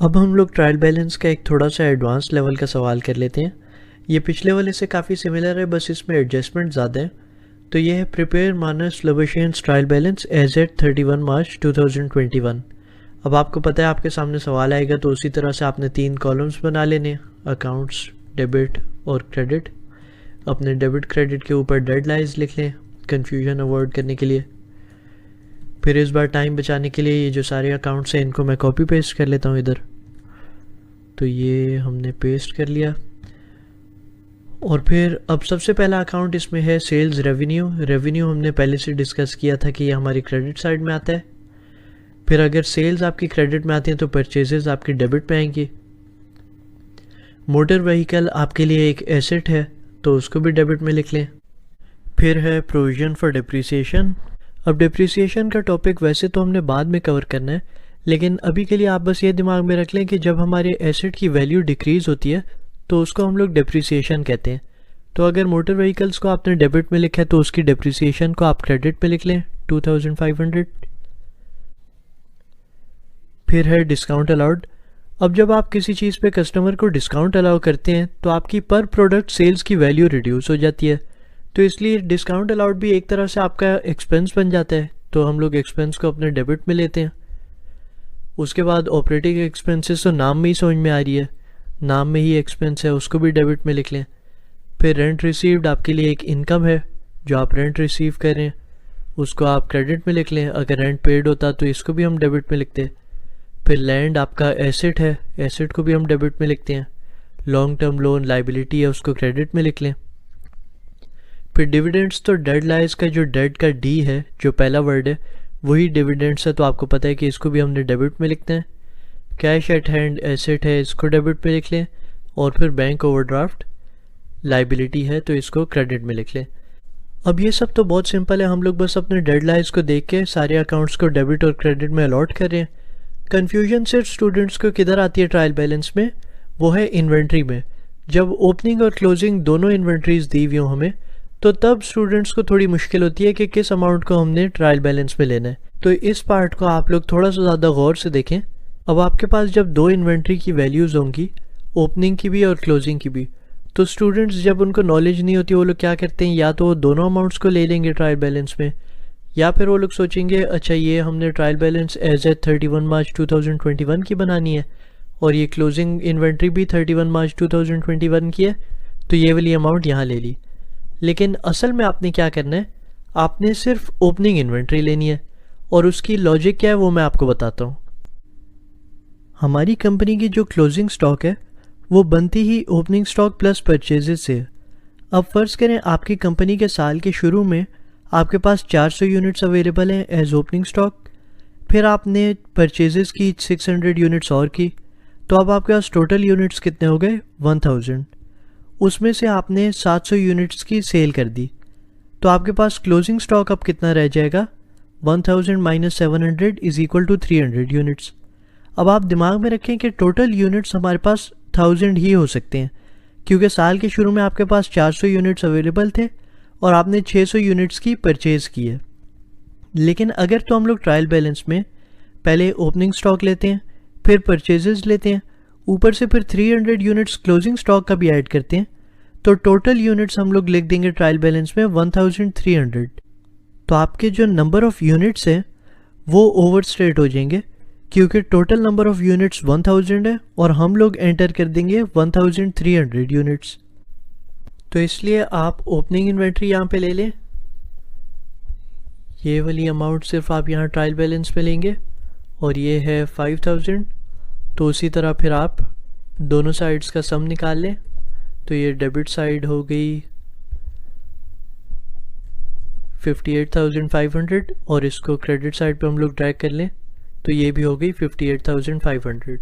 अब हम लोग ट्रायल बैलेंस का एक थोड़ा सा एडवांस लेवल का सवाल कर लेते हैं। ये पिछले वाले से काफ़ी सिमिलर है, बस इसमें एडजस्टमेंट ज़्यादा है। तो ये है प्रिपेयर मानस लबोशेंस ट्रायल बैलेंस एज एट 31 मार्च 2021। अब आपको पता है आपके सामने सवाल आएगा, तो उसी तरह से आपने 3 कॉलम्स बना लेने, अकाउंट्स, डेबिट और क्रेडिट। अपने डेबिट क्रेडिट के ऊपर डेडलाइंस लिख लें कन्फ्यूजन अवॉइड करने के लिए। फिर इस बार टाइम बचाने के लिए ये जो सारे अकाउंट्स हैं इनको मैं कॉपी पेस्ट कर लेता हूँ इधर। तो ये हमने पेस्ट कर लिया। और फिर अब सबसे पहला अकाउंट इसमें है सेल्स रेवेन्यू। रेवेन्यू हमने पहले से डिस्कस किया था कि ये हमारी क्रेडिट साइड में आता है। फिर अगर सेल्स आपकी क्रेडिट में आती हैं तो परचेजेस आपकी डेबिट में आएंगी। मोटर व्हीकल आपके लिए एक एसेट है तो उसको भी डेबिट में लिख लें। फिर है प्रोविजन फॉर डिप्रिसिएशन। अब डिप्रिसिएशन का टॉपिक वैसे तो हमने बाद में कवर करना है, लेकिन अभी के लिए आप बस ये दिमाग में रख लें कि जब हमारे एसेट की वैल्यू डिक्रीज़ होती है तो उसको हम लोग डिप्रिसिएशन कहते हैं। तो अगर मोटर व्हीकल्स को आपने डेबिट में लिखा है तो उसकी डिप्रिसिएशन को आप क्रेडिट में लिख लें 2500। फिर है डिस्काउंट अलाउड। अब जब आप किसी चीज़ पे कस्टमर को डिस्काउंट अलाउ करते हैं तो आपकी पर प्रोडक्ट सेल्स की वैल्यू रिड्यूस हो जाती है, तो इसलिए डिस्काउंट अलाउड भी एक तरह से आपका एक्सपेंस बन जाता है। तो हम लोग एक्सपेंस को अपने डेबिट में लेते हैं। उसके बाद ऑपरेटिंग एक्सपेंसेस तो नाम में ही समझ में आ रही है, नाम में ही एक्सपेंस है, उसको भी डेबिट में लिख लें। फिर रेंट रिसीव्ड आपके लिए एक इनकम है, जो आप रेंट रिसीव कर रहे हैं उसको आप क्रेडिट में लिख लें। अगर रेंट पेड होता तो इसको भी हम डेबिट में लिखते हैं। फिर लैंड आपका एसेट है, एसेट को भी हम डेबिट में लिखते हैं। लॉन्ग टर्म लोन लाइबिलिटी है, उसको क्रेडिट में लिख लें। फिर डिविडेंड्स, तो डेड लाइज का जो डेड का डी है, जो पहला वर्ड है वही डिविडेंड्स है, तो आपको पता है कि इसको भी हमने डेबिट में लिखते हैं। कैश एट हैंड एसेट है, इसको डेबिट में लिख लें। और फिर बैंक ओवरड्राफ्ट लाइबिलिटी है तो इसको क्रेडिट में लिख लें। अब ये सब तो बहुत सिंपल है, हम लोग बस अपने डेडलाइंस को देख के सारे अकाउंट्स को डेबिट और क्रेडिट में अलॉट कर रहे हैं। कन्फ्यूजन सिर्फ स्टूडेंट्स को किधर आती है ट्रायल बैलेंस में, वो है इन्वेंट्री में। जब ओपनिंग और क्लोजिंग दोनों इन्वेंट्रीज दी हुई हों हमें, तो तब स्टूडेंट्स को थोड़ी मुश्किल होती है कि किस अमाउंट को हमने ट्रायल बैलेंस में लेना है। तो इस पार्ट को आप लोग थोड़ा सा ज़्यादा गौर से देखें। अब आपके पास जब 2 इन्वेंट्री की वैल्यूज़ होंगी, ओपनिंग की भी और क्लोजिंग की भी, तो स्टूडेंट्स जब उनको नॉलेज नहीं होती वो लोग क्या करते हैं, या तो वो दोनों अमाउंट्स को ले लेंगे ट्रायल बैलेंस में, या फिर वो लोग सोचेंगे अच्छा ये हमने ट्रायल बैलेंस एज एट 31 मार्च 2021 की बनानी है और ये क्लोजिंग इन्वेंट्री भी 31 मार्च 2021 की है, तो ये वाली अमाउंट यहाँ ले ली। लेकिन असल में आपने क्या करना है, आपने सिर्फ ओपनिंग इन्वेंट्री लेनी है, और उसकी लॉजिक क्या है वो मैं आपको बताता हूँ। हमारी कंपनी की जो क्लोजिंग स्टॉक है वो बनती ही ओपनिंग स्टॉक प्लस परचेजेस से। अब फ़र्ज़ करें आपकी कंपनी के साल के शुरू में आपके पास 400 यूनिट्स अवेलेबल हैं एज ओपनिंग स्टॉक, फिर आपने परचेजेस की 600 यूनिट्स और की, तो अब आपके पास टोटल यूनिट्स कितने हो गए 1000। उसमें से आपने 700 यूनिट्स की सेल कर दी, तो आपके पास क्लोजिंग स्टॉक अब कितना रह जाएगा, 1000 minus 700 is equal to 300 units. अब आप दिमाग में रखें कि टोटल यूनिट्स हमारे पास 1000 ही हो सकते हैं, क्योंकि साल के शुरू में आपके पास 400 यूनिट्स अवेलेबल थे और आपने 600 यूनिट्स की परचेज़ की है। लेकिन अगर तो हम लोग ट्रायल बैलेंस में पहले ओपनिंग स्टॉक लेते हैं, फिर परचेजेस लेते हैं, ऊपर से फिर 300 यूनिट्स क्लोजिंग स्टॉक का भी ऐड करते हैं, तो टोटल यूनिट्स हम लोग लिख देंगे ट्रायल बैलेंस में 1300। तो आपके जो नंबर ऑफ़ यूनिट्स हैं वो ओवरस्टेट हो जाएंगे, क्योंकि टोटल नंबर ऑफ़ यूनिट्स 1000 है और हम लोग एंटर कर देंगे 1300 यूनिट्स। तो इसलिए आप ओपनिंग इन्वेंट्री यहाँ पे ले लें, ये वाली अमाउंट सिर्फ आप यहाँ ट्रायल बैलेंस में लेंगे, और ये है 5000। तो उसी तरह फिर आप दोनों साइड्स का सम निकाल लें, तो ये डेबिट साइड हो गई 58,500 और इसको क्रेडिट साइड पे हम लोग ड्रैग कर लें तो ये भी हो गई 58,500।